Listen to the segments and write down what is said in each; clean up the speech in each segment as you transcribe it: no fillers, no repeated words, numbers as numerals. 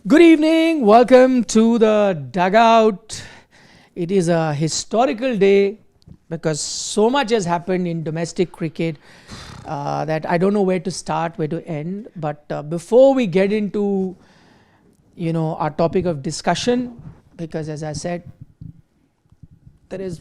Good evening. Welcome to the Dugout. It is a historical day because so much has happened in domestic cricket that I don't know where to start, where to end. But before we get into, our topic of discussion, because as I said, there is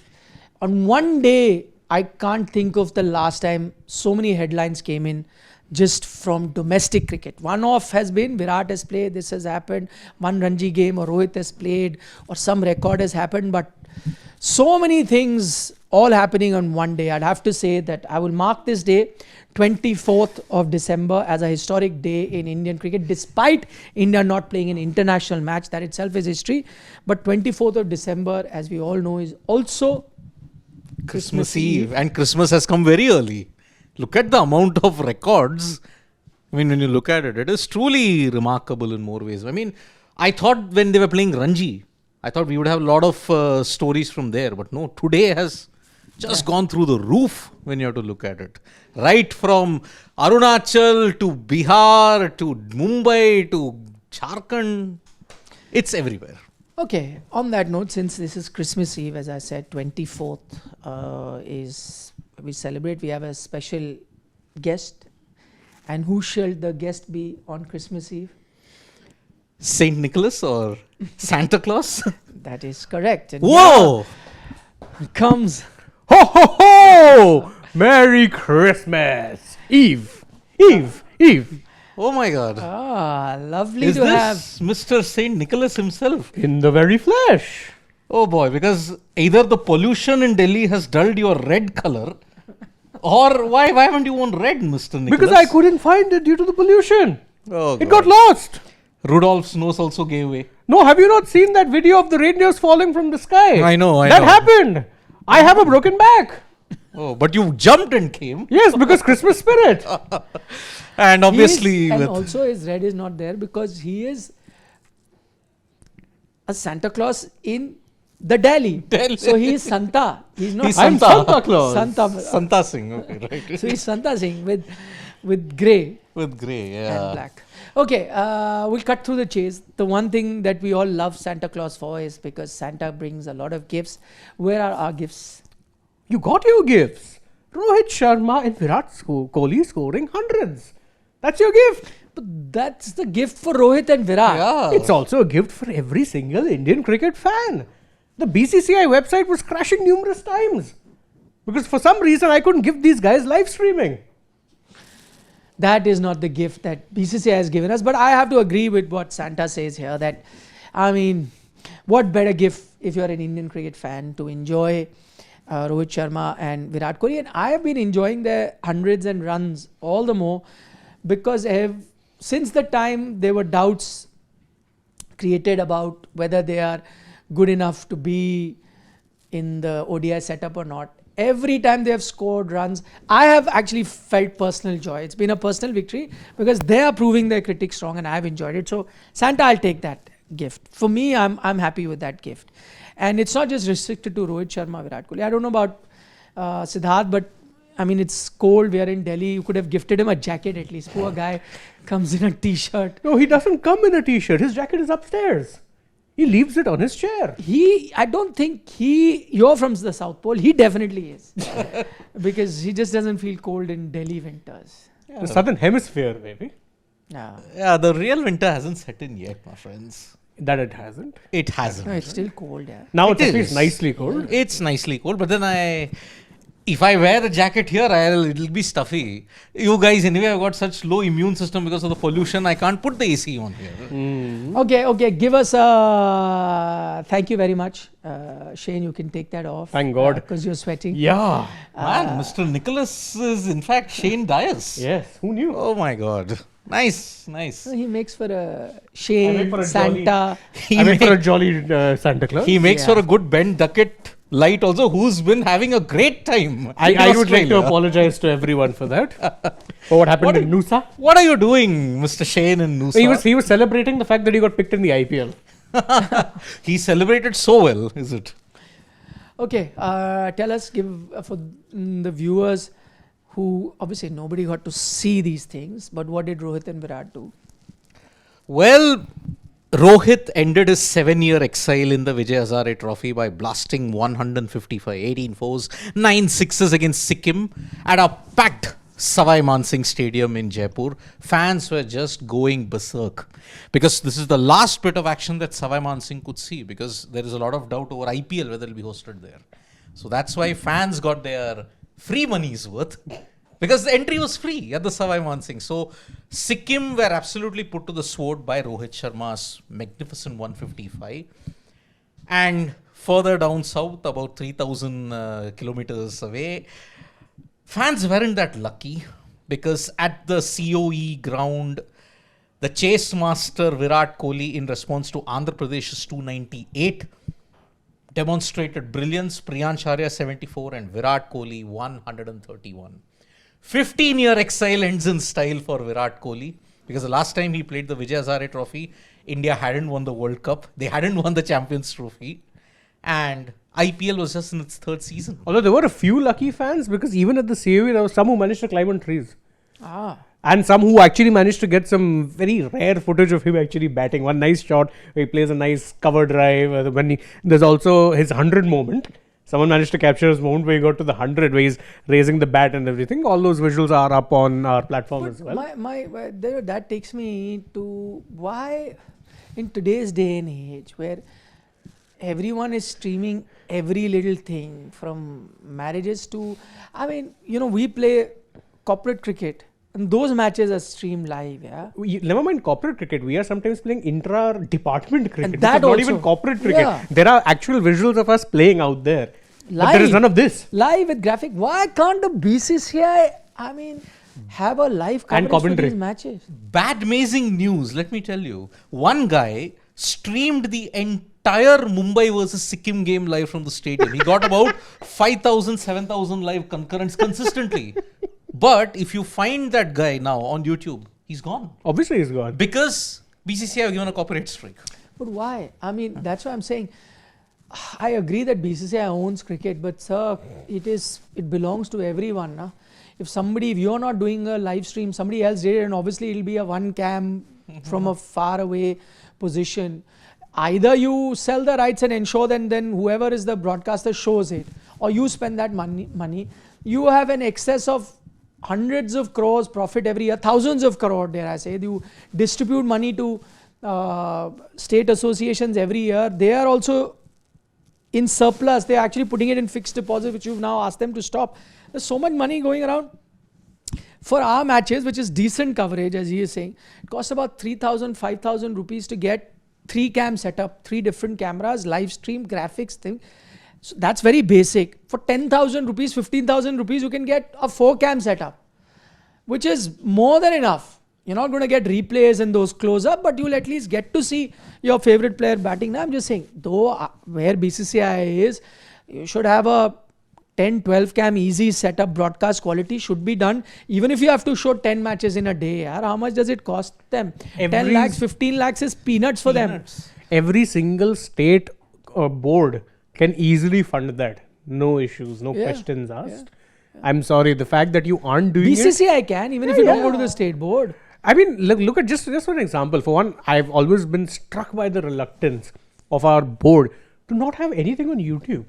on one day I can't think of the last time so many headlines came in just from domestic cricket. One off has been Virat has played, this has happened, one Ranji game, or Rohit has played, or some record has happened, but so many things all happening on one day. I'd have to say that I will mark this day, 24th of December, as a historic day in Indian cricket, despite India not playing an international match. That itself is history. But 24th of December, as we all know, is also Christmas Eve. And Christmas has come very early. Look at the amount of records. I mean, when you look at it, it is truly remarkable in more ways. I mean, I thought when they were playing Ranji, I thought we would have a lot of stories from there. But no, today has just gone through the roof when you have to look at it. Right from Arunachal to Bihar to Mumbai to Jharkhand. It's everywhere. Okay, on that note, since this is Christmas Eve, as I said, 24th we celebrate, we have a special guest. And who shall the guest be on Christmas Eve? Saint Nicholas or Santa Claus? That is correct. And Whoa! Comes. Ho ho ho! Merry Christmas! Eve! Oh my God. Lovely Is to this have. Mr. Saint Nicholas himself? In the very flesh. Oh boy, because either the pollution in Delhi has dulled your red color, or why haven't you worn red, Mr. Nicholas? Because I couldn't find it due to the pollution. Oh, It got lost. Rudolph's nose also gave way. No, have you not seen that video of the reindeers falling from the sky? I know. That happened. I have a broken back. Oh, but you jumped and came. Yes, because Christmas spirit. And obviously, And also his red is not there because he is a Santa Claus in the Delhi. So he is Santa. He's not. I'm Santa Claus. Santa Singh. Okay, right. So he's Santa Singh with grey With grey, yeah. and black. Okay, we'll cut through the chase. The one thing that we all love Santa Claus for is because Santa brings a lot of gifts. Where are our gifts? You got your gifts. Rohit Sharma and Kohli scoring hundreds. That's your gift. But that's the gift for Rohit and Virat. Yeah. It's also a gift for every single Indian cricket fan. The BCCI website was crashing numerous times. Because for some reason I couldn't give these guys live streaming. That is not the gift that BCCI has given us. But I have to agree with what Santa says here that, I mean, what better gift if you're an Indian cricket fan to enjoy Rohit Sharma and Virat Kohli. And I have been enjoying their hundreds and runs all the more because since the time there were doubts created about whether they are good enough to be in the ODI setup or not, every time they have scored runs, I have actually felt personal joy. It's been a personal victory because they are proving their critics wrong and I've enjoyed it. So Santa, I'll take that gift. For me, I'm happy with that gift. And it's not just restricted to Rohit Sharma, Virat Kohli. I don't know about Siddharth, but I mean, it's cold. We are in Delhi. You could have gifted him a jacket at least. Poor guy comes in a t-shirt. No, he doesn't come in a t-shirt. His jacket is upstairs. He leaves it on his chair. I don't think you're from the South Pole. He definitely is. Because he just doesn't feel cold in Delhi winters. Yeah. The southern hemisphere, maybe. Yeah, the real winter hasn't set in yet, my friends. That it hasn't. It hasn't. No, it's still cold, yeah. Now It it's at least is. nicely cold. It's nicely cold, but then if I wear the jacket here, it'll be stuffy. You guys, anyway, I've got such low immune system because of the pollution. I can't put the AC on here. Okay. Give us thank you very much. Shane, you can take that off. Thank God. Because you're sweating. Yeah. Man, Mr. Nicholas is in fact Shane Dias. Yes. Who knew? Oh my God. Nice. So he makes for a Shane, for a Santa. I mean, for a jolly Santa Claus. He makes Yeah. for a good Ben Duckett light also, who's been having a great time. I in would like to Australia. apologize to everyone for that. For what happened in Noosa. What are you doing, Mr. Shane and Noosa? He was celebrating the fact that he got picked in the IPL. He celebrated so well, is it? Okay, tell us, for the viewers who obviously nobody got to see these things, but what did Rohit and Virat do? Well, Rohit ended his 7-year exile in the Vijay Hazare Trophy by blasting 155, 18 fours, 9 sixes against Sikkim at a packed Savai Mansingh Stadium in Jaipur. Fans were just going berserk because this is the last bit of action that Savai Mansingh could see, because there is a lot of doubt over IPL whether it will be hosted there. So that's why fans got their free money's worth, because the entry was free at the Savai Mansingh. So Sikkim were absolutely put to the sword by Rohit Sharma's magnificent 155. And further down south, about 3,000 kilometers away, fans weren't that lucky, because at the COE ground, the chase master Virat Kohli, in response to Andhra Pradesh's 298, demonstrated brilliance. Priyansh Arya 74 and Virat Kohli 131. 15-year exile ends in style for Virat Kohli, because the last time he played the Vijay Hazare Trophy, India hadn't won the World Cup. They hadn't won the Champions Trophy. And IPL was just in its third season. Although there were a few lucky fans, because even at the COE, there were some who managed to climb on trees. And some who actually managed to get some very rare footage of him actually batting. One nice shot where he plays a nice cover drive. There's also his 100 moment. Someone managed to capture his moment where he got to the 100, where he's raising the bat and everything. All those visuals are up on our platform as well. That takes me to why in today's day and age, where everyone is streaming every little thing, from marriages to, we play corporate cricket. And those matches are streamed live, yeah. Never mind corporate cricket. We are sometimes playing intra-department cricket. And that not also, even corporate cricket. Yeah. There are actual visuals of us playing out there. Live. But there is none of this. Live with graphic. Why can't the BCCI, have a live coverage for these matches? Bad amazing news, let me tell you. One guy streamed the entire Mumbai versus Sikkim game live from the stadium. He got about 5,000, 7,000 live concurrents consistently. But if you find that guy now on YouTube, he's gone. Obviously he's gone. Because BCCI have given a copyright strike. But why? That's what I'm saying. I agree that BCCI owns cricket, but sir, it belongs to everyone. Na? If you're not doing a live stream, somebody else did it, and obviously it'll be a one cam from a far away position. Either you sell the rights and ensure then whoever is the broadcaster shows it, or you spend that money. You have an excess of hundreds of crores profit every year, thousands of crore, dare I say. You distribute money to state associations every year. They are also in surplus. They are actually putting it in fixed deposit, which you've now asked them to stop. There's so much money going around. For our matches, which is decent coverage, as he is saying, it costs about 3,000, 5,000 rupees to get 3 cam setup, 3 different cameras, live stream, graphics thing. So that's very basic. For 10,000 rupees, 15,000 rupees, you can get a 4 cam setup, which is more than enough. You're not going to get replays and those close up, but you'll at least get to see your favorite player batting. Now I'm just saying, though where BCCI is, you should have a 10, 12 cam easy setup. Broadcast quality should be done. Even if you have to show 10 matches in a day, how much does it cost them? 10 lakhs, 15 lakhs is peanuts for them. Every single state board can easily fund that. No issues, no questions asked. I'm sorry, the fact that you aren't doing BCCI can, even if you don't go to the state board. Look at just for an example. For one, I've always been struck by the reluctance of our board to not have anything on YouTube.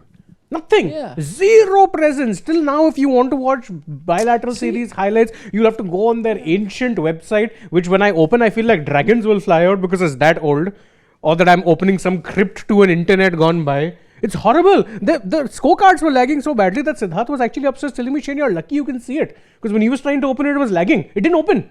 Nothing. Zero presence. Till now, if you want to watch bilateral series highlights, you'll have to go on their ancient website, which when I open, I feel like dragons will fly out because it's that old. Or that I'm opening some crypt to an internet gone by. It's horrible. The scorecards were lagging so badly that Siddharth was actually upstairs telling me, Shane, you're lucky you can see it. Because when he was trying to open it, it was lagging. It didn't open.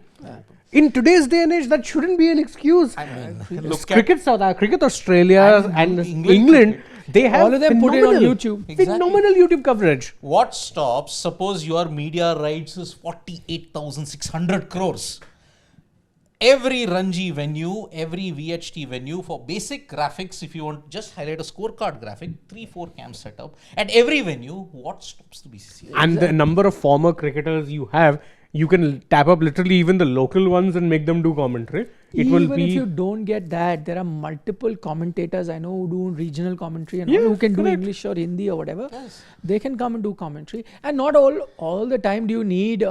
In today's day and age, that shouldn't be an excuse. Cricket Australia and England, they have all of them put it on YouTube. Phenomenal YouTube coverage. What stops? Suppose your media rights is 48,600 crores. Every Ranji venue, every VHT venue, for basic graphics, if you want just highlight a scorecard graphic, 3-4 cam setup at every venue, what stops the BCCI? And the number of former cricketers you have, you can tap up literally even the local ones and make them do commentary. Even if you don't get that, there are multiple commentators I know who do regional commentary and who can do English or Hindi or whatever. They can come and do commentary. And not all the time do you need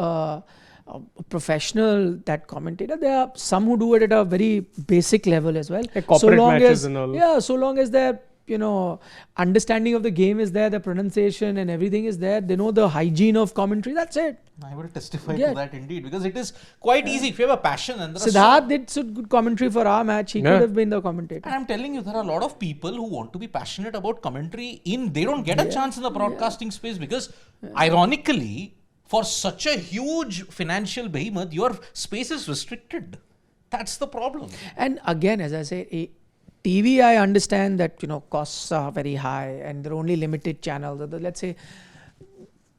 professional, that commentator. There are some who do it at a very basic level as well. Like corporate matches and all. Yeah, so long as their understanding of the game is there, the pronunciation and everything is there, they know the hygiene of commentary, that's it. I will testify to that indeed, because it is quite easy if you have a passion. And Siddharth did some good commentary for our match. He could have been the commentator. And I'm telling you, there are a lot of people who want to be passionate about commentary. They don't get a chance in the broadcasting space because, ironically, for such a huge financial behemoth, your space is restricted. That's the problem. And again, as I say, TV, I understand that costs are very high and there are only limited channels. Let's say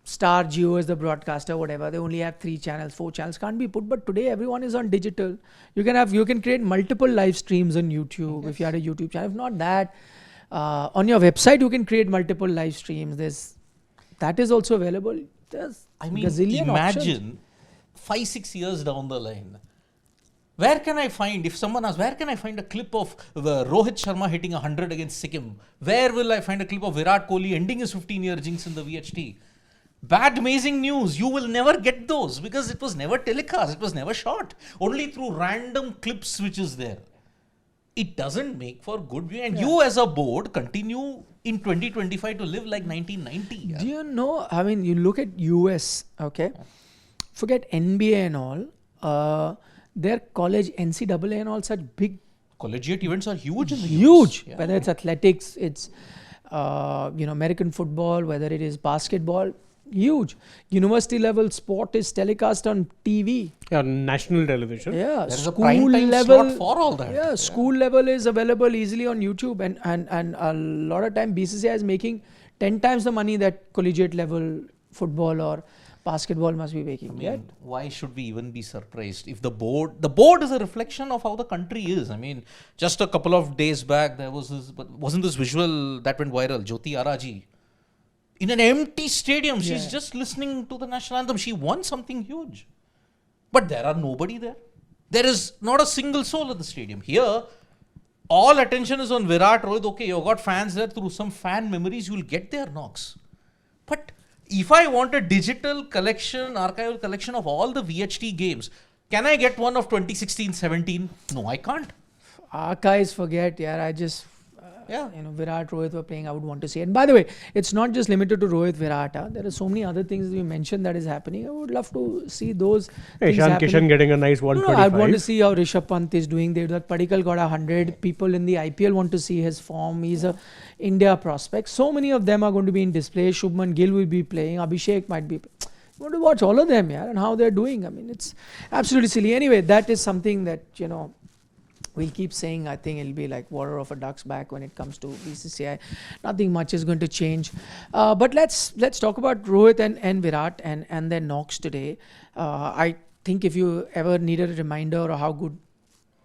Star Geo is the broadcaster, whatever. They only have 3 channels, 4 channels can't be put. But today everyone is on digital. You can create multiple live streams on YouTube if you had a YouTube channel. If not that, on your website you can create multiple live streams. That is also available. There's gazillion imagine options. 5-6 years down the line. Where can I find, if someone asks, where can I find a clip of Rohit Sharma hitting 100 against Sikkim? Where will I find a clip of Virat Kohli ending his 15-year jinx in the VHT? Bad amazing news. You will never get those because it was never telecast. It was never shot. Only through random clips which is there. It doesn't make for good view. And you as a board continue in 2025 to live like 1990. Yeah. Do you know, you look at US, okay? Forget NBA and all. Their college, NCAA and all such big collegiate events are huge in the US. Yeah. Whether it's athletics, it's American football, whether it is basketball, huge. University level sport is telecast on TV. Yeah, national television. Yeah, there is a prime time slot for all that. Yeah, school level is available easily on YouTube, and a lot of time BCCI is making 10 times the money that collegiate level football or basketball must be making. Why should we even be surprised if the board is a reflection of how the country is? Just a couple of days back there was wasn't this visual that went viral? Jyoti Araji in an empty stadium, she's just listening to the national anthem. She won something huge, but there are nobody there. There is not a single soul at the stadium. Here, all attention is on Virat, Rohit. Okay, you've got fans there. Through some fan memories, you'll get their knocks, but if I want a digital collection, archival collection of all the VHT games, can I get one of 2016-17? No, I can't. Archives, forget, I just, Virat, Rohit were playing, I would want to see it. And by the way, it's not just limited to Rohit, Virat. There are so many other things we mentioned that is happening. I would love to see those things Ishan, Kishan getting a nice 125. I'd want to see how Rishabh Pant is doing. That Padikkal got 100. People in the IPL want to see his form. He's a India prospect. So many of them are going to be in display. Shubman Gill will be playing. Abhishek might be. You want to watch all of them, and how they're doing. It's absolutely silly. Anyway, that is something that, we'll keep saying. I think it'll be like water off a duck's back when it comes to BCCI. Nothing much is going to change. But let's talk about Rohit and Virat and their knocks today. I think if you ever needed a reminder of how good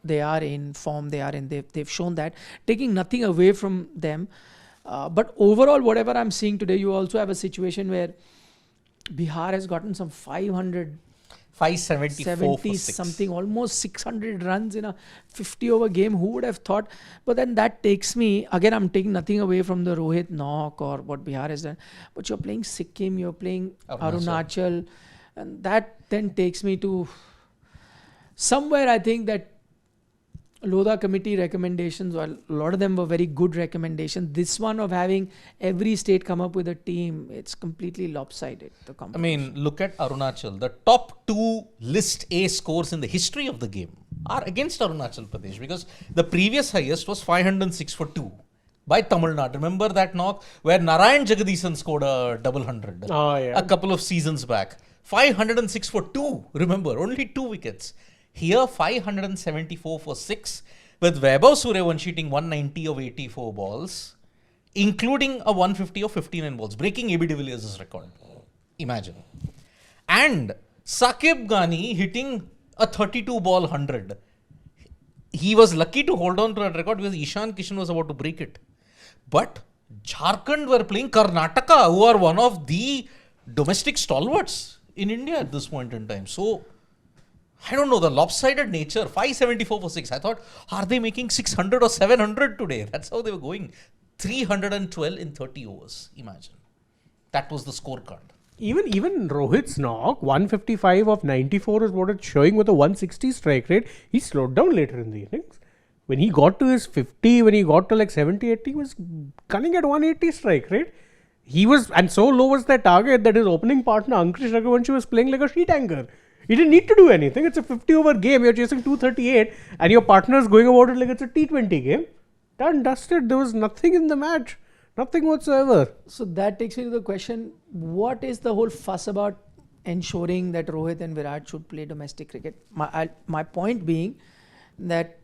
they are in form, they've shown that, taking nothing away from them. But overall, whatever I'm seeing today, you also have a situation where Bihar has gotten some 570 something, almost 600 runs in a 50 over game. Who would have thought? But then that takes me, again, I'm taking nothing away from the Rohit knock or what Bihar has done, but you're playing Sikkim, you're playing Arunachal, and that then takes me to somewhere. I think that Lodha committee recommendations, well, a lot of them were very good recommendations. This one of having every state come up with a team, it's completely lopsided, the competition. Look at Arunachal. The top 2 list A scores in the history of the game are against Arunachal Pradesh, because the previous highest was 506 for 2 by Tamil Nadu. Remember that knock where Narayan Jagadisan scored a double 100 a couple of seasons back. 506 for 2, remember, only 2 wickets. Here, 574 for 6, with Vaibhav Suryavanshi hitting 190 of 84 balls, including a 150 of 59 balls, breaking AB de Villiers' record. Imagine. And Sakib Gani hitting a 32 ball 100. He was lucky to hold on to that record because Ishan Kishan was about to break it. But Jharkhand were playing Karnataka, who are one of the domestic stalwarts in India at this point in time. So, I don't know, the lopsided nature, 574 for 6. I thought, are they making 600 or 700 today? That's how they were going. 312 in 30 overs. Imagine. That was the scorecard. Even Rohit's knock, 155 of 94 is what it's showing with a 160 strike rate. He slowed down later in the innings. When he got to his 50, when he got to like 70, 80, he was gunning at 180 strike rate. He was, and so low was that target that his opening partner, Suryavanshi, was playing like a sheet anchor. He didn't need to do anything. It's a 50 over game. You're chasing 238 and your partner is going about it like it's a T20 game. Done, dusted. There was nothing in the match. Nothing whatsoever. So that takes me to the question, what is the whole fuss about ensuring that Rohit and Virat should play domestic cricket? My point being that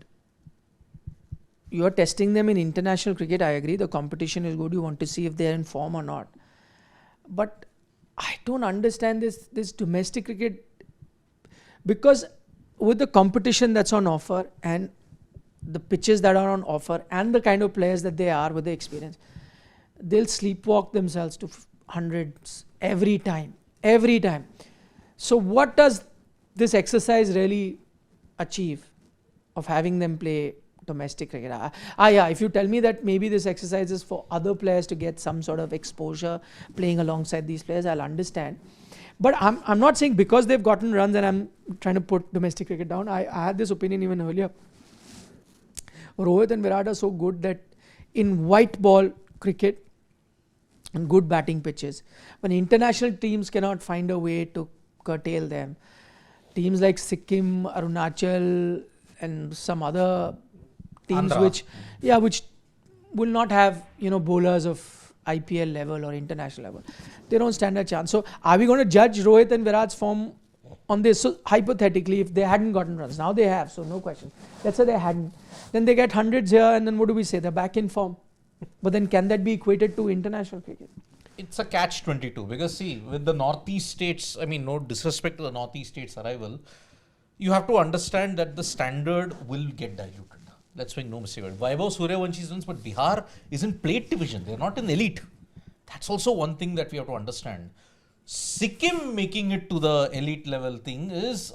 you are testing them in international cricket. I agree, the competition is good. You want to see if they are in form or not. But I don't understand this domestic cricket, because with the competition that's on offer and the pitches that are on offer and the kind of players that they are with the experience, they'll sleepwalk themselves to hundreds every time. So what does this exercise really achieve of having them play domestic cricket? Yeah, if you tell me that maybe this exercise is for other players to get some sort of exposure playing alongside these players, I'll understand. But I'm not saying because they've gotten runs and I'm trying to put domestic cricket down. I had this opinion even earlier. Rohit and Virat are so good that in white ball cricket and good batting pitches, when international teams cannot find a way to curtail them, teams like Sikkim, Arunachal and some other teams Andhra. which will not have bowlers of IPL level or international level, they don't stand a chance. So are we going to judge Rohit and Virat's form on this? So hypothetically, if they hadn't gotten runs, now they have, so no question. Let's say they hadn't, then they get hundreds here, and then what do we say? They're back in form. But then can that be equated to international cricket? It's a catch-22 because see, with the Northeast states, I mean, no disrespect to the Northeast states arrival, you have to understand that the standard will get diluted. Let's make no mistake about it. Vaibhav Suryavanshi runs, but Bihar is in plate division. They're not in elite. That's also one thing that we have to understand. Sikkim making it to the elite level thing is,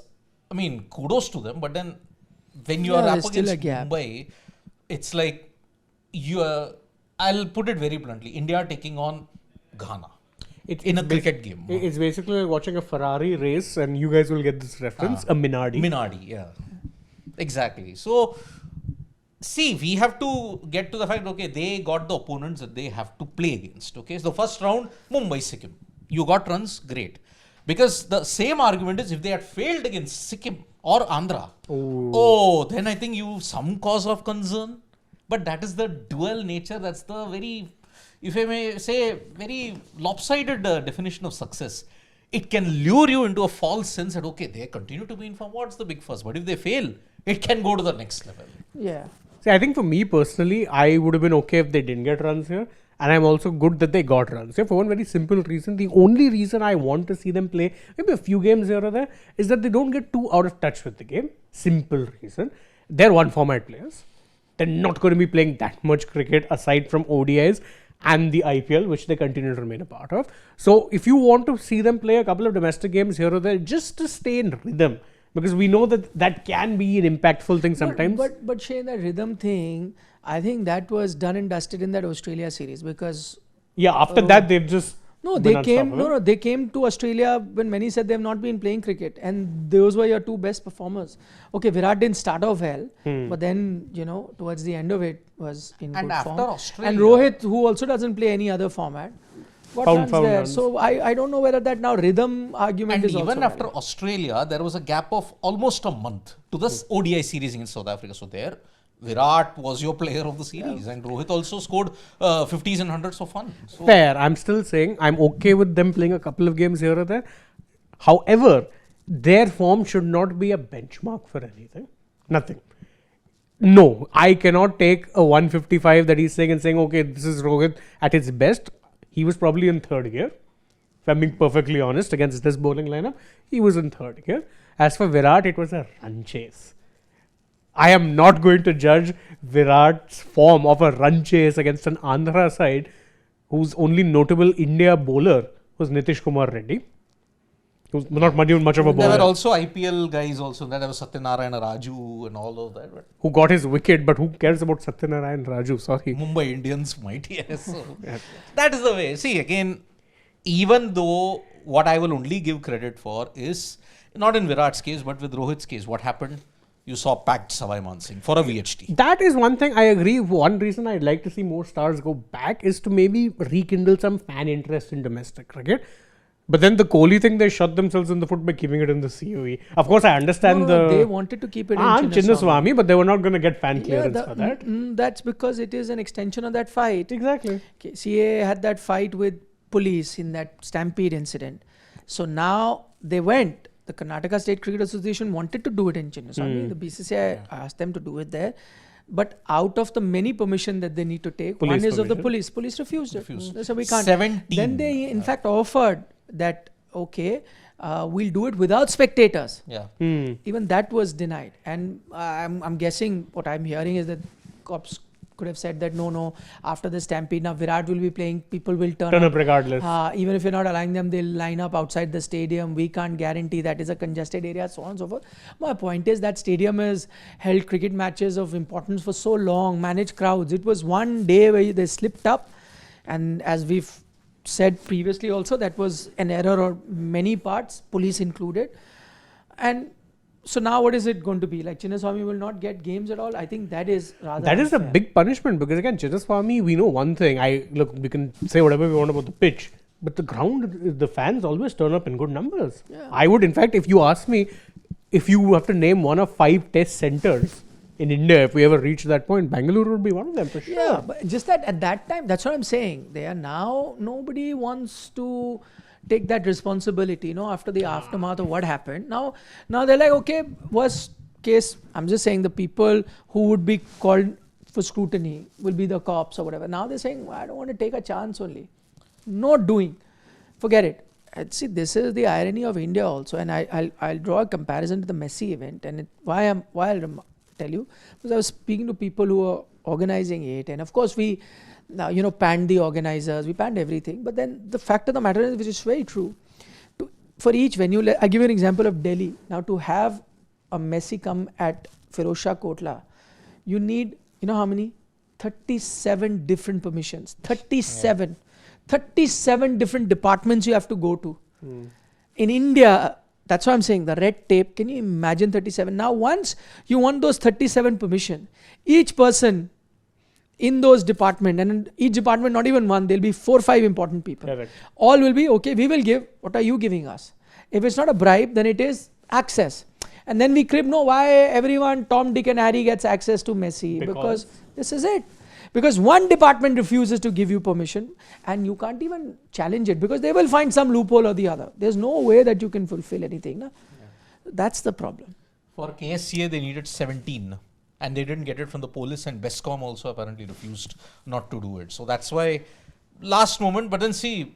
I mean, kudos to them. But then when you are up against Mumbai, it's like I'll put it very bluntly, India taking on Ghana in a cricket game. It's basically like watching a Ferrari race, and you guys will get this reference, a Minardi. Minardi, yeah. Exactly. So, see, we have to get to the fact, okay, they got the opponents that they have to play against. Okay, so the first round, Mumbai, Sikkim. You got runs, great. Because the same argument is if they had failed against Sikkim or Andhra, then I think you have some cause of concern. But that is the dual nature, that's the very, if I may say, very lopsided definition of success. It can lure you into a false sense that, okay, they continue to be in form, what's the big fuss? But if they fail, it can go to the next level. Yeah. See, I think for me personally, I would have been okay if they didn't get runs here. And I'm also good that they got runs here for one very simple reason. The only reason I want to see them play maybe a few games here or there is that they don't get too out of touch with the game. Simple reason. They're one format players. They're not going to be playing that much cricket aside from ODIs and the IPL, which they continue to remain a part of. So if you want to see them play a couple of domestic games here or there, just to stay in rhythm, because we know that can be an impactful thing sometimes. But Shane, that rhythm thing, I think that was done and dusted in that Australia series, because after that they've just they came to Australia when many said they have not been playing cricket, and those were your two best performers. Okay, Virat didn't start off well, but then towards the end of it was in good form. Australia, and Rohit, who also doesn't play any other format, got runs there. Runs. So I don't know whether that now rhythm argument is also even after valid. Australia, there was a gap of almost a month to the ODI series against South Africa. So there, Virat was your player of the series, and Rohit also scored 50s and 100s for fun. So fair. I'm still saying I'm okay with them playing a couple of games here or there. However, their form should not be a benchmark for anything. Nothing. No, I cannot take a 155 that he's saying and saying, okay, this is Rohit at its best. He was probably in third gear. If I'm being perfectly honest, against this bowling lineup, he was in third gear. As for Virat, it was a run chase. I am not going to judge Virat's form of a run chase against an Andhra side whose only notable India bowler was Nitish Kumar Reddy, who's not much of a bowler. There were also IPL guys also. There was Satyanarayana Raju and all of that. But who got his wicket, but who cares about Satyanarayana Raju? Sorry. Mumbai Indians might, yes. So that is the way. See, again, even though what I will only give credit for is not in Virat's case, but with Rohit's case, what happened? You saw packed Savai Mansingh for a VHT. That is one thing I agree. One reason I'd like to see more stars go back is to maybe rekindle some fan interest in domestic cricket. But then the Kohli thing, they shot themselves in the foot by keeping it in the COE. Of course, I understand they wanted to keep it in Chinnaswamy, but they were not going to get fan clearance for that. That's because it is an extension of that fight. Exactly. CA had that fight with police in that stampede incident. So now they went. The Karnataka State Cricket Association wanted to do it in Chinnaswamy. The BCCI asked them to do it there. But out of the many permission that they need to take, one is of the police. Police refused it. So we can't. 17. Then they in fact offered that, okay, we'll do it without spectators. Yeah. Even that was denied. And I'm guessing what I'm hearing is that cops could have said that no, after the stampede, now Virat will be playing, people will turn up regardless. Even if you're not allowing them, they'll line up outside the stadium. We can't guarantee that is a congested area, so on and so forth. My point is that stadium has held cricket matches of importance for so long, managed crowds. It was one day where they slipped up, and as we've said previously also, that was an error on many parts, police included. And so now what is it going to be? Like Chinnaswamy will not get games at all? I think that is rather That is a unfair. big punishment, because again, Chinnaswamy, we know one thing. We can say whatever we want about the pitch, but the ground, the fans always turn up in good numbers. Yeah. I would, in fact, if you ask me, if you have to name one of 5 test centers in India, if we ever reach that point, Bangalore would be one of them for sure. Yeah, but just that at that time, that's what I'm saying. They are now, nobody wants to take that responsibility, after the aftermath of what happened. Now they're like, okay, worst case, I'm just saying the people who would be called for scrutiny will be the cops or whatever. Now they're saying, well, I don't want to take a chance only. Not doing. Forget it. And see, this is the irony of India also. And I'll draw a comparison to the Messi event. And why I'll tell you, because I was speaking to people who are organizing it. And of course, we now, panned the organizers, we panned everything. But then the fact of the matter is, which is very true, for each venue, I give you an example of Delhi. Now, to have a Messi come at Firozshah Kotla, you need, how many? 37 different permissions. 37. 37 different departments you have to go to. In India, that's what I'm saying, the red tape, can you imagine 37? Now, once you want those 37 permission, each person in those department, and in each department, not even one, there'll be 4 or 5 important people. Correct. All will be, okay, we will give, what are you giving us? If it's not a bribe, then it is access. And then we crib, why everyone, Tom, Dick and Harry gets access to Messi? Because this is it. Because one department refuses to give you permission, and you can't even challenge it, because they will find some loophole or the other. There's no way that you can fulfill anything. That's the problem. For KSCA, they needed 17. And they didn't get it from the police, and Bescom also apparently refused not to do it. So that's why last moment, but then see,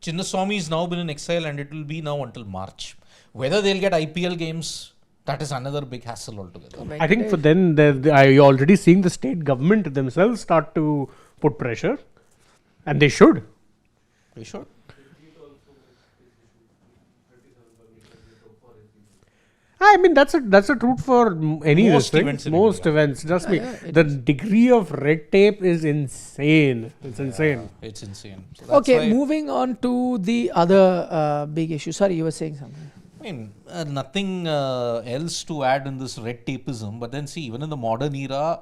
Chinnaswamy has now been in exile, and it will be now until March. Whether they'll get IPL games, that is another big hassle altogether. I think for then, you're already seeing the state government themselves start to put pressure, and they should. They should. I mean, that's a truth for any Most thing. events in Most India. events. Trust me, the degree of red tape is insane. It's insane. It's insane. So that's Okay, why, moving on to the other big issue. Sorry, you were saying something. I mean, nothing else to add in this red tapeism. But then see, even in the modern era,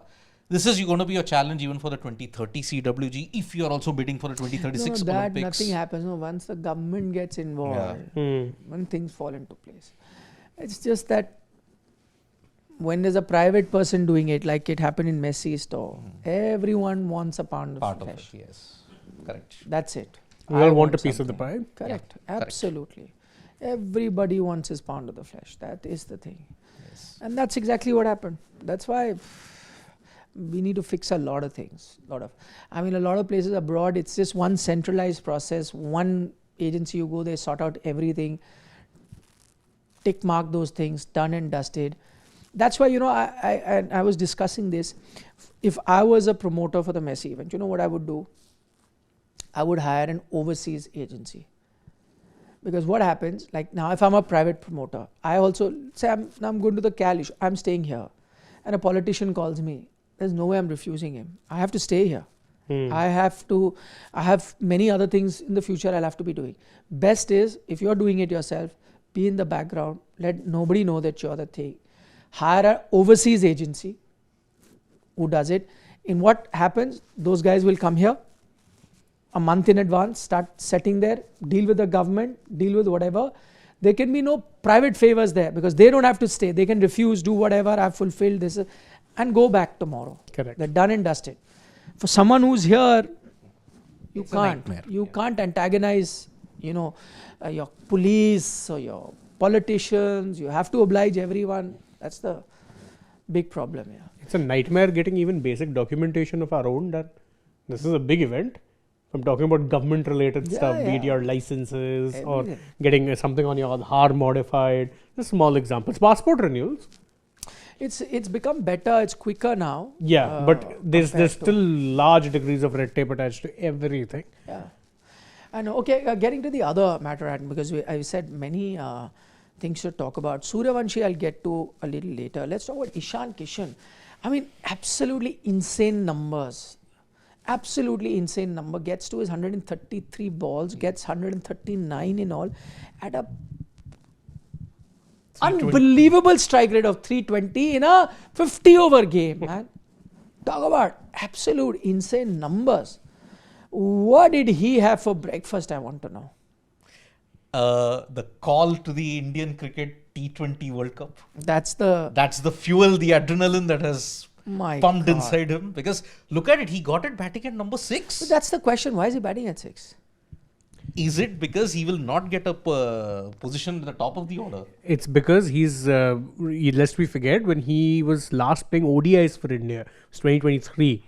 this is going to be a challenge even for the 2030 CWG if you are also bidding for the 2036 that Olympics. nothing happens. Once the government gets involved, when things fall into place. It's just that when there's a private person doing it, like it happened in Messi's store, everyone wants a pound of Part of flesh. it, yes. Correct. That's it. We I all want a piece of the something. pie. Correct. correct. Absolutely. Everybody wants his pound of the flesh. That is the thing. Yes. And that's exactly what happened. That's why we need to fix a lot of things. A lot of places abroad, it's just one centralized process, one agency, you go there, sort out everything, tick mark those things, done and dusted. That's why, I was discussing this. If I was a promoter for the Messi event, you know what I would do? I would hire an overseas agency. Because what happens, like now if I'm a private promoter, I also say I'm going to the Cal issue, I'm staying here. And a politician calls me. There's no way I'm refusing him. I have to stay here. I have many other things in the future I'll have to be doing. Best is, if you're doing it yourself, be in the background, let nobody know that you're the thing. Hire an overseas agency who does it. In what happens, those guys will come here a month in advance, start setting there, deal with the government, deal with whatever. There can be no private favors there because they don't have to stay. They can refuse, do whatever, I've fulfilled this, and go back tomorrow. Correct. They're done and dusted. For someone who's here, you It's a can't. nightmare. You can't antagonize, your police or your politicians. You have to oblige everyone. That's the big problem here. It's a nightmare getting even basic documentation of our own done. This is a big event. I'm talking about government related stuff, be it your licenses or Everything. getting something on your Aadhaar modified. Just small examples. Passport renewals. It's become better. It's quicker now. Yeah, but there's compared to- still large degrees of red tape attached to everything. Yeah. I know. Okay, getting to the other matter, because I said many things to talk about. Suryavanshi, I'll get to a little later. Let's talk about Ishan, Kishan. I mean, absolutely insane numbers. Absolutely insane number. Gets to his 133 balls, gets 139 in all, at a unbelievable strike rate of 320 in a 50 over game, man. Talk about absolute insane numbers. What did he have for breakfast, I want to know. The call to the Indian cricket T20 World Cup. That's the fuel, the adrenaline that has my pumped God. inside him. Because look at it, he got it batting at number 6. But that's the question. Why is he batting at 6? Is it because he will not get a position at the top of the order? It's because lest we forget, when he was last playing ODIs for India, it was 2023.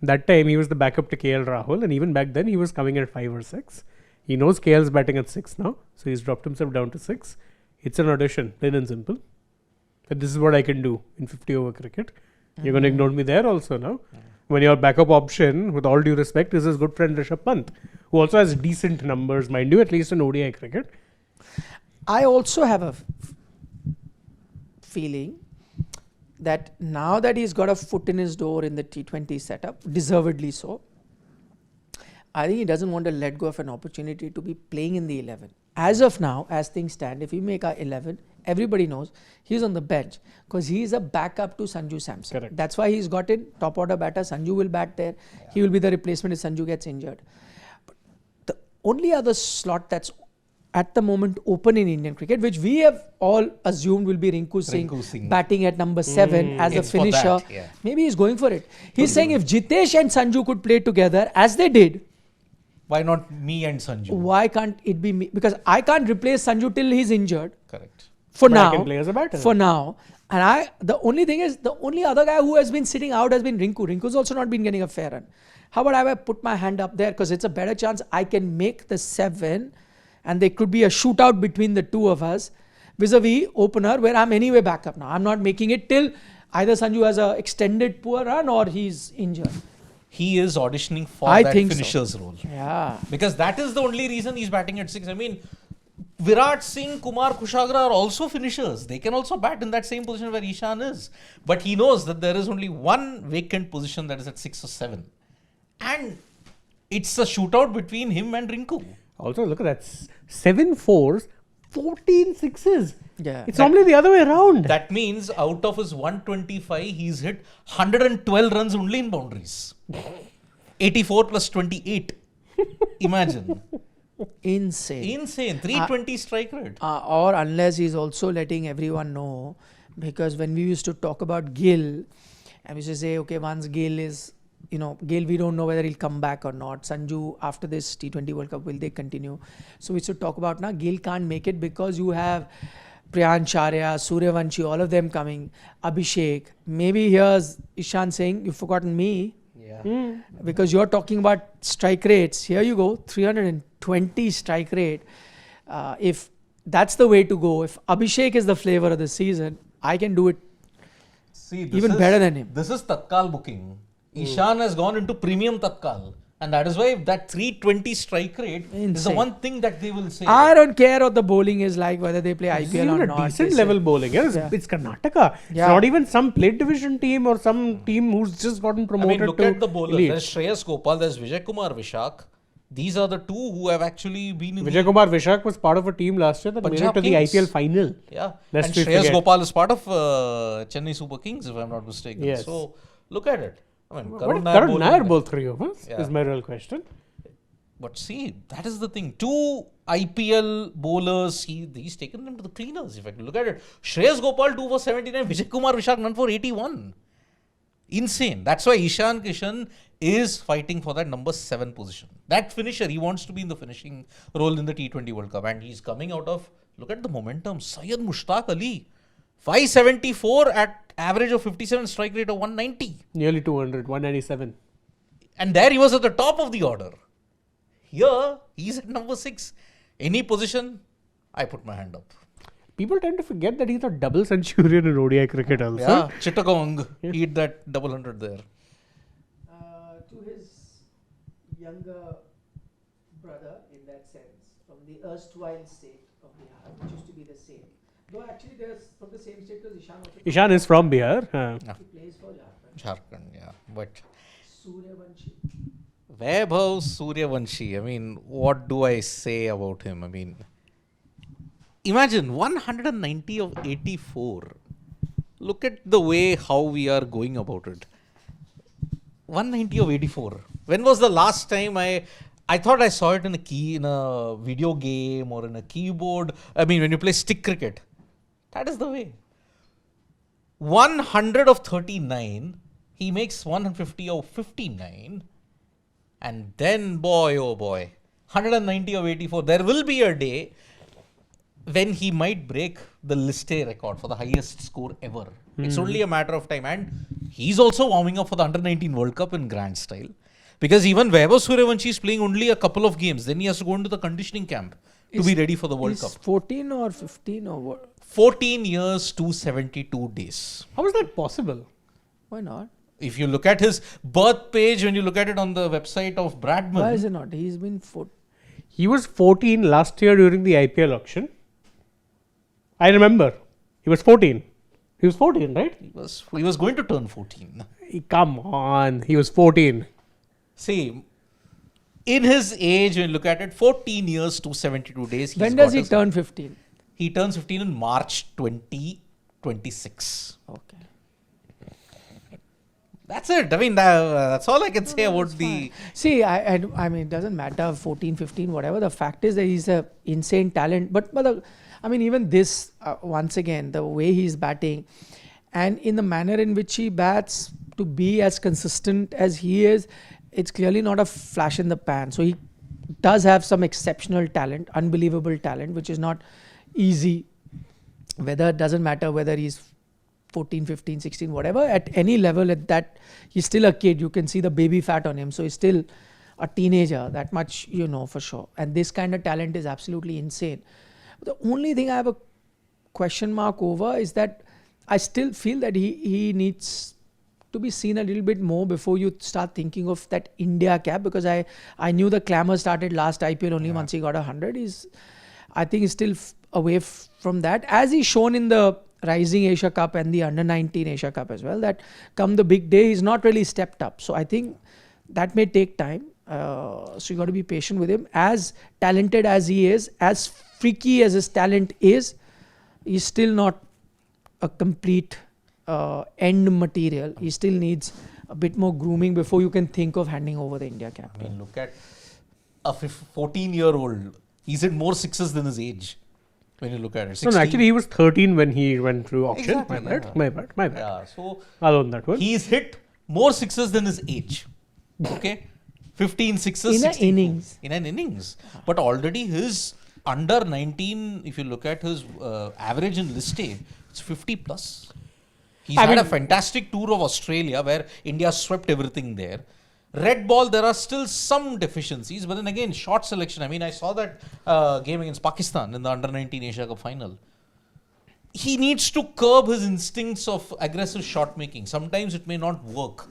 That time he was the backup to KL Rahul, and even back then he was coming at 5 or 6. He knows KL's batting at 6 now, so he's dropped himself down to 6. It's an audition, plain and simple. But this is what I can do in 50 over cricket. You're going to ignore me there also now. When your backup option, with all due respect, is his good friend Rishabh Pant, who also has decent numbers, mind you, at least in ODI cricket. I also have a feeling that now that he's got a foot in his door in the T20 setup, deservedly so, I think he doesn't want to let go of an opportunity to be playing in the 11. As of now, as things stand, if we make our 11, everybody knows he's on the bench because he's a backup to Sanju Samson. Correct. That's why he's got in top order batter. Sanju will bat there. Yeah. He will be the replacement if Sanju gets injured. But the only other slot that's at the moment open in Indian cricket, which we have all assumed will be Rinku Singh batting at number 7 as a finisher. Maybe he's going for it. He's saying if Jitesh and Sanju could play together as they did, why not me and Sanju? Why can't it be me? Because I can't replace Sanju till he's injured. Correct. For But now. I can play as a batter. For now. And the only thing is, the only other guy who has been sitting out has been Rinku. Rinku's also not been getting a fair run. How about I put my hand up there? Because it's a better chance I can make the 7 and there could be a shootout between the two of us vis-a-vis opener where I'm anyway back up now. I'm not making it till either Sanju has an extended poor run or he's injured. He is auditioning for I that think finisher's so. role. Yeah. Because that is the only reason he's batting at 6. I mean, Virat Singh, Kumar Kushagra are also finishers. They can also bat in that same position where Ishan is. But he knows that there is only one vacant position that is at 6 or 7. And it's a shootout between him and Rinku. Also, look at that. 7 4s, 14 6s. Yeah. It's normally the other way around. That means out of his 125, he's hit 112 runs only in boundaries. 84 plus 28. Imagine. Insane. 320 strike rate. Or unless he's also letting everyone know, because when we used to talk about Gill, and we used to say, okay, once Gill is, Gill, we don't know whether he'll come back or not. Sanju, after this T20 World Cup, will they continue? So we used to talk about now, Gill can't make it because you have Priyansh Charya, Suryavanshi, all of them coming, Abhishek. Maybe here's Ishan saying, you've forgotten me. Yeah. Because you're talking about strike rates. Here you go, 320 strike rate. If that's the way to go, if Abhishek is the flavor of the season, I can do it even better than him. This is Tatkal booking. Ishan has gone into premium Tatkal And that is why that 320 strike rate is the Insane. one thing that they will say. I don't care what the bowling is like, whether they play This is IPL even or a not. decent They level say- bowling. Yes, Yeah. it's Karnataka. It's Yeah. not even some plate division team or some team who's just gotten I promoted mean, look to at the bowlers. elite. There's Shreyas Gopal, there's Vijay Kumar Vishak. These are the two who have actually been in Vijay Kumar Vishak was part of a team last year that made it Punjab to the Kings. IPL final. Yeah. Lest And we Shreyas forget. Gopal is part of Chennai Super Kings, if I'm not mistaken. Yes. So look at it. I mean, What Karun if Nair Karun bowling Nair there. bowled 3 overs? Yeah. Is my real question. But see, that is the thing. Two IPL bowlers, he's taken them to the cleaners. If I look at it, Shreyas Gopal 2 for 79, Vijay Kumar Vishak none for 81. Insane. That's why Ishan Kishan is fighting for that number 7 position. That finisher, he wants to be in the finishing role in the T20 World Cup. And he's coming out of, look at the momentum. Syed Mushtaq Ali, 574 at average of 57, strike rate of 190. Nearly 200, 197. And there he was at the top of the order. Here, he's at number 6. Any position, I put my hand up. People tend to forget that he's a double centurion in ODI cricket also. Yeah, Chittagong, he hit that double hundred there. To his younger brother, in that sense, from the erstwhile state of Bihar, which used to be the same. Though actually they're from the same state because Ishan also Ishan is from Bihar. he plays for Jharkhand. Jharkhand, yeah. But Suryavanshi. Vaibhav Suryavanshi, I mean, what do I say about him? I mean, imagine 190 of 84. Look at the way how we are going about it. 190 of 84. When was the last time I thought I saw it in a video game or in a keyboard? I mean, when you play stick cricket, that is the way. 100 of 39, he makes 150 of 59. And then, boy, oh boy, 190 of 84. There will be a day when he might break the list A record for the highest score ever. It's only a matter of time. And he's also warming up for the Under-19 World Cup in grand style. Because even Vaibhav Suryavanshi is playing only a couple of games. Then he has to go into the conditioning camp to be ready for the World Cup. 14 or 15 or what? 14 years, 272 days. How is that possible? Why not? If you look at his birth page, when you look at it on the website of Bradman, Why is it not? He's been He was 14 last year during the IPL auction. I remember. He was 14. He was 14, right? he was going to turn 14. Come on. He was 14. See, in his age, when you look at it, 14 years, 272 days. he's When got does he his- turn 15? He turns 15 in March 2026. Okay. That's it. I mean, that's all I can say about the. See, I mean, it doesn't matter 14, 15, whatever. The fact is that he's a insane talent. But I mean, even this, once again, the way he's batting and in the manner in which he bats, to be as consistent as he is, it's clearly not a flash in the pan. So he does have some exceptional talent, unbelievable talent, which is not easy. Whether it doesn't matter whether he's 14, 15, 16, whatever, at any level at that, he's still a kid. You can see the baby fat on him. So he's still a teenager, that much you know for sure. And this kind of talent is absolutely insane. The only thing I have a question mark over is that I still feel that he needs to be seen a little bit more before you start thinking of that India cap, because I knew the clamour started last IPL only once he got 100. I think he's still away from that, as he's shown in the Rising Asia Cup and the Under-19 Asia Cup as well, that come the big day, he's not really stepped up. So I think that may take time. So you got to be patient with him. As talented as he is, as freaky as his talent is, he's still not a complete end material. He still needs a bit more grooming before you can think of handing over the India cap. I mean, look at a 14-year-old. He's hit more sixes than his age. When you look at it. 16. No, actually, he was 13 when he went through auction. Exactly, My bad. yeah. My bad. Yeah, so I'll own that one. he's hit more sixes than his age. Okay? 15 sixes. In an 16. innings. In an innings. But already his under 19, if you look at his average in list A, it's 50 plus. He's had a fantastic tour of Australia where India swept everything there. Red ball, there are still some deficiencies, but then again, shot selection. I mean, I saw that game against Pakistan in the Under-19 Asia Cup final. He needs to curb his instincts of aggressive shot making. Sometimes it may not work.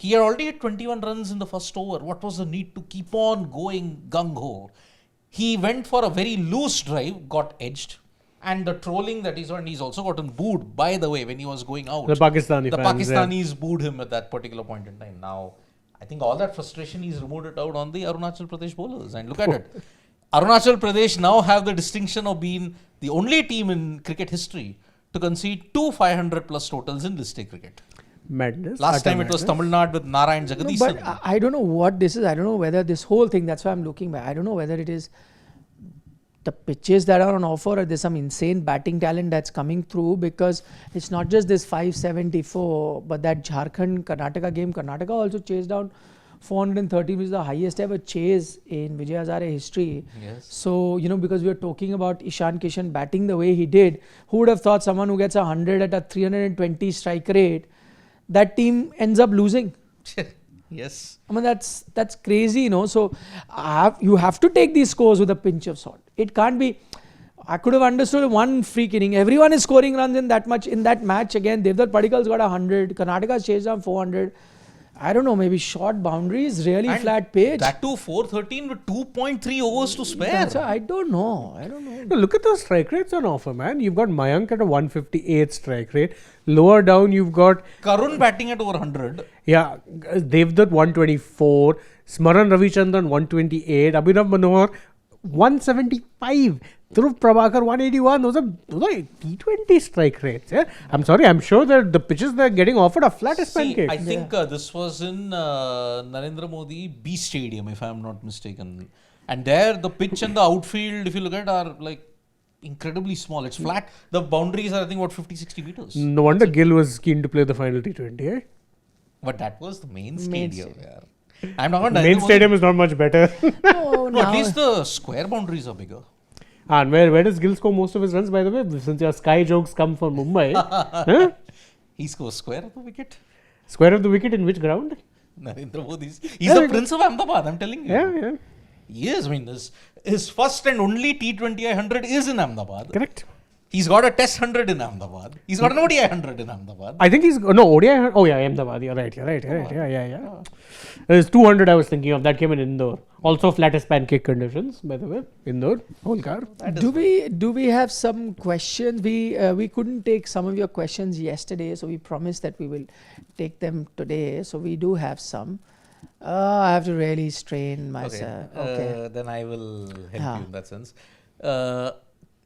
He had already had 21 runs in the first over. What was the need to keep on going gung-ho? He went for a very loose drive, got edged. And the trolling that he's on, he's also gotten booed, by the way, when he was going out. The Pakistani fans, Pakistanis booed him at that particular point in time. Now, I think all that frustration, he's removed it out on the Arunachal Pradesh bowlers. And look at it. Arunachal Pradesh now have the distinction of being the only team in cricket history to concede 2 500 plus totals in list A cricket. Madness. Last time it was Tamil Nadu with Narayan Jagadisan. But I don't know what this is. I don't know whether this whole thing, that's why I'm looking back. I don't know whether it is the pitches that are on offer or there's some insane batting talent that's coming through, because it's not just this 574, but that Jharkhand Karnataka game. Karnataka also chased down 430, which is the highest ever chase in Vijay Hazare history. Yes. So, because we were talking about Ishan Kishan batting the way he did, who would have thought someone who gets 100 at a 320 strike rate, that team ends up losing? Yes. I mean, that's crazy, So you have to take these scores with a pinch of salt. It can't be. I could have understood one freak inning. Everyone is scoring runs in that match. Again, Devdutt Padikal's got 100. Karnataka's chased down 400. I don't know, maybe short boundaries, really And flat pitch. That too 413 with 2.3 overs to spare. That's why I don't know. No, look at those strike rates on offer, man. You've got Mayank at a 158 strike rate. Lower down, you've got Karun batting at over 100. Yeah, Devdutt 124, Smaran Ravichandran 128, Abhinav Manohar 175, Dhruv Prabhakar 181. Those are T20 strike rates. Yeah? I'm sorry, I'm sure that the pitches they're getting offered are flat as pancakes. I think this was in Narendra Modi B Stadium, if I'm not mistaken. And there, the pitch and the outfield, if you look at it, are like incredibly small. It's flat. The boundaries are, I think, 50-60 meters. No wonder Gill was keen to play the final T20. Eh? But that was the main stadium. Yeah. I'm not Main stadium is not much better. No, at least the square boundaries are bigger. And where does Gill score most of his runs, by the way? Since your sky jokes come from Mumbai. Huh? He scores square of the wicket. Square of the wicket in which ground? Narendra Modi's. He's the Prince of Ahmedabad, I'm telling you. Yeah. Yes, I mean, his first and only T20 100 is in Ahmedabad. Correct. He's got a Test 100 in Ahmedabad. He's got an ODI 100 in Ahmedabad. I think ODI. Oh yeah, Ahmedabad. You're right. Yeah. There's 200 I was thinking of. That came in Indore. Also flat as pancake conditions, by the way. Indore, whole car. Do we have some questions? We couldn't take some of your questions yesterday, so we promised that we will take them today. So we do have some. I have to really strain myself. Okay. Then I will help you in that sense.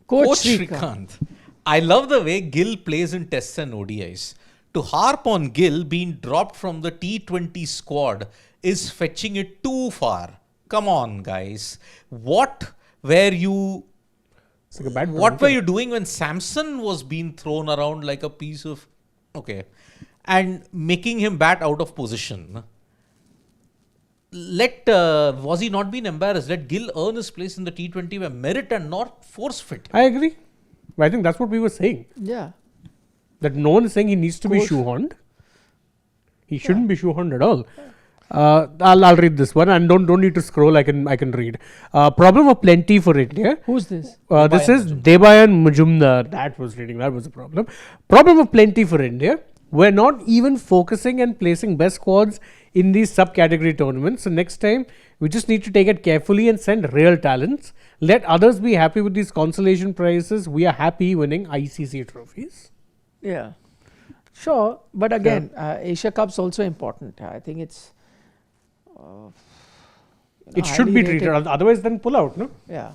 Coach Srikanth. I love the way Gill plays in tests and ODIs. To harp on Gill being dropped from the T20 squad is fetching it too far. Come on, guys. What were you doing when Samson was being thrown around like a piece of... Okay. And making him bat out of position? Was he not being embarrassed? Let Gill earn his place in the T20 by merit and not force fit. I agree. I think that's what we were saying. Yeah. That no one is saying he needs to be shoehorned. He shouldn't be shoehorned at all. I'll read this one and don't need to scroll. I can read. Problem of plenty for India. Who's this? This is Debayan Majumdar. That was a problem. Problem of plenty for India. We're not even focusing and placing best squads in these subcategory tournaments. So next time, we just need to take it carefully and send real talents. Let others be happy with these consolation prizes. We are happy winning ICC trophies. Yeah. Sure. But again, Asia Cup's also important. I think it's... it should be treated. Otherwise, then pull out, no? Yeah.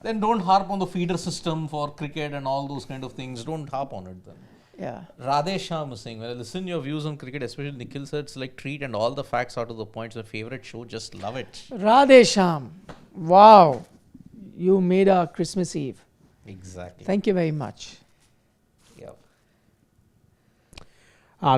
Then don't harp on the feeder system for cricket and all those kind of things. Don't harp on it then. Yeah. Radhe Sham is saying, when I listen to your views on cricket, especially Nikhil sir, it's like treat and all the facts out of the points. My favorite show, just love it. Radhe Sham. Wow. You made our Christmas Eve. Exactly. Thank you very much. Yeah.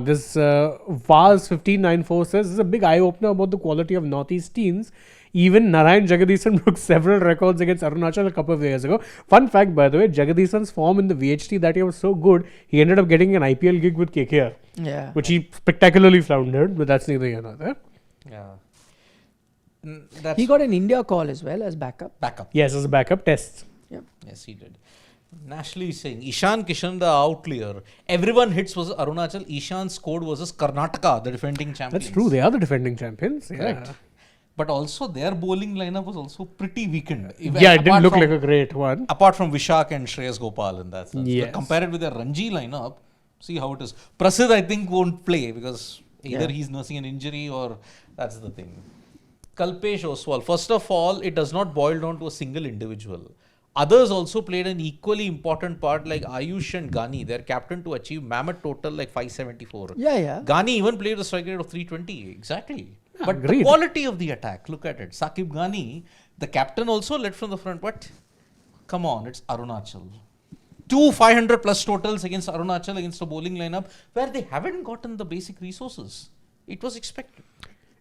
This Vaz 1594 says, this is a big eye-opener about the quality of Northeast teams. Even Narayan Jagadisan broke several records against Arunachal a couple of years ago. Fun fact, by the way, Jagadisan's form in the VHT that year was so good, he ended up getting an IPL gig with KKR. Yeah. Which he spectacularly floundered, but that's neither here nor there. Yeah. He got an India call as well as backup. Backup. Yes, as a backup test. Yep. Yes, he did. Nationally saying, Ishan, Kishan, the outlier. Everyone hits versus Arunachal. Ishan scored versus Karnataka, the defending champions. That's true. They are the defending champions. Yeah. Correct. But also their bowling lineup was also pretty weakened. Yeah, it didn't look like a great one. Apart from Vishak and Shreyas Gopal in that sense. Yes. Compare it with their Ranji lineup, see how it is. Prasidh, I think, won't play because either he's nursing an injury or that's the thing. Kalpesh Oswal. First of all, it does not boil down to a single individual. Others also played an equally important part like Ayush and Gani, their captain, to achieve mammoth total like 574. Yeah. Gani even played a strike rate of 320. Exactly. But agreed. the quality of the attack, look at it. Sakib Gani, the captain, also led from the front. But come on, it's Arunachal. 2 500 plus totals against Arunachal against a bowling lineup where they haven't gotten the basic resources. It was expected.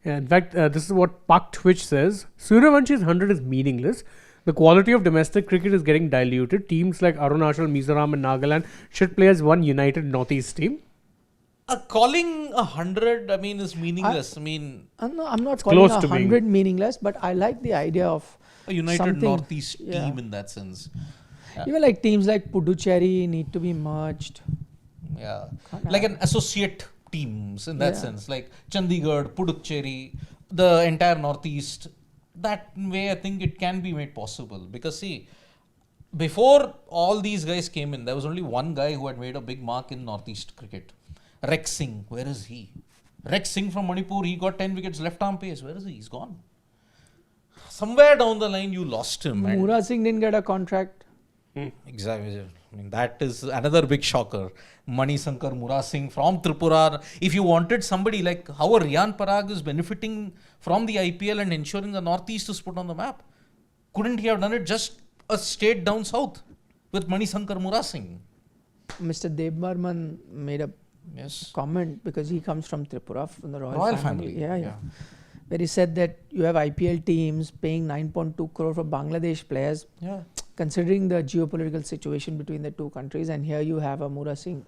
Yeah, in fact, this is what Pak Twitch says. Suryavanshis 100 is meaningless. The quality of domestic cricket is getting diluted. Teams like Arunachal, Mizoram and Nagaland should play as one united Northeast team. Calling 100, I mean, is meaningless. I'm not It's calling close to 100 meaningless, but I like the idea of a united something- Northeast yeah. team in that sense. Even like teams like Puducherry need to be merged. Yeah. Like an associate teams in that Yeah. sense. Like Chandigarh, Puducherry, the entire Northeast. That way, I think it can be made possible. Because see, before all these guys came in, there was only one guy who had made a big mark in Northeast cricket. Rex Singh, where is he? Rex Singh from Manipur, he got 10 wickets, left arm pace. Where is he? He's gone. Somewhere down the line, you lost him. and- Mura Singh didn't get a contract. Exactly. I mean, that is another big shocker. Mani Sankar Mura Singh from Tripura. If you wanted somebody like how a Riyan Parag is benefiting from the IPL and ensuring the Northeast is put on the map, couldn't he have done it just a state down south with Mani Sankar Mura Singh? Mr. Dev Barman made a Yes. comment because he comes from Tripura, from the Royal, Royal family. family. Yeah. Where he said that you have IPL teams paying 9.2 crore for Bangladesh players, Yeah. considering the geopolitical situation between the two countries, and here you have a Mura Singh.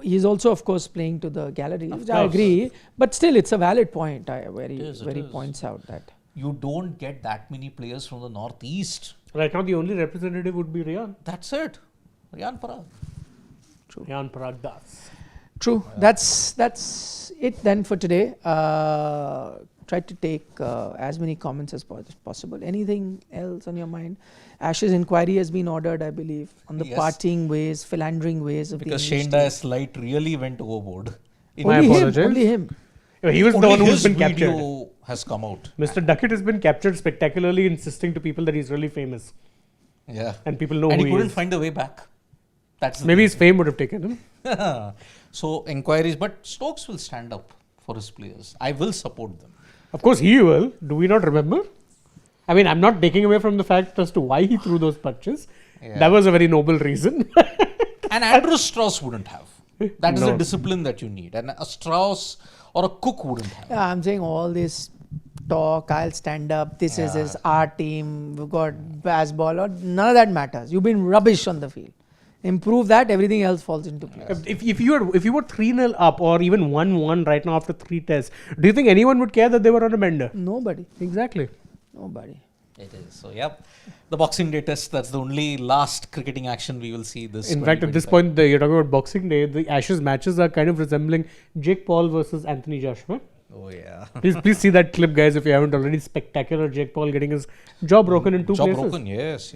He's also, of course, playing to the gallery, which I course. agree, but still, it's a valid point where he It is. points out that. You don't get that many players from the Northeast. Right now, the only representative would be Riyan. That's it. Riyan Parag. Riyan Parag Das. True. That's it then for today. Try to take as many comments as possible. Anything else on your mind? Ashes inquiry has been ordered, I believe, on the Yes. partying ways, philandering ways of Because the Shane English team. Dyer's light really went overboard. My Only him. apologies. Only him. He was the Only one who's his been video captured. has come out. Mr. Duckett has been captured spectacularly, insisting to people that he's really famous. Yeah. And people know And who he he couldn't is. find a way back. That's the Maybe his fame would have taken him. thing. So inquiries, but Stokes will stand up for his players. I will support them. Of course, he will. Do we not remember? I mean, I'm not taking away from the fact as to why he threw those punches. Yeah. That was a very noble reason. And Andrew Strauss wouldn't have. That is No. the discipline that you need. And a Strauss or a Cook wouldn't have. Yeah, I'm saying all this talk, I'll stand up, this is our team, we've got baseball, or none of that matters. You've been rubbish on the field. Improve that, everything else falls into place. If you were 3-0 up or even 1-1 right now after 3 tests, do you think anyone would care that they were on a bender? Nobody. Exactly. Nobody. It is. So, yep. The Boxing Day test, that's the only last cricketing action we will see this In fact, at this 2025. point, you're talking about Boxing Day, the Ashes matches are kind of resembling Jake Paul versus Anthony Joshua. Oh, yeah. Please see that clip, guys, if you haven't already. Spectacular Jake Paul getting his jaw broken in 2 Jaw places. broken, yes.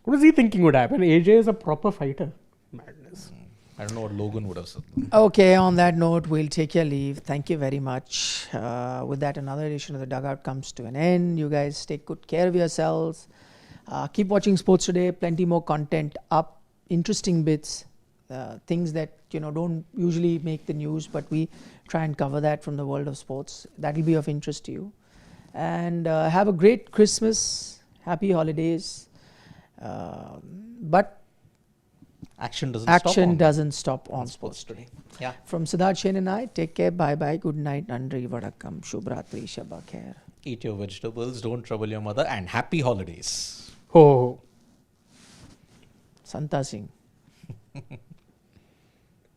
What is he thinking would happen? AJ is a proper fighter. Madness. I don't know what Logan would have said. Okay, on that note, we'll take your leave. Thank you very much. With that, another edition of the Dugout comes to an end. You guys take good care of yourselves. Keep watching Sports Today. Plenty more content up. Interesting bits. Things that don't usually make the news, but we try and cover that from the world of sports. That will be of interest to you. And have a great Christmas. Happy holidays. But Action doesn't stop on Sports Today. Yeah. From Siddharth Shane and I, take care, bye-bye, good night, Nandri, Vadakam, Shubhratri, Shabba Khair. Eat your vegetables, don't trouble your mother, and happy holidays. Oh. Santa Singh.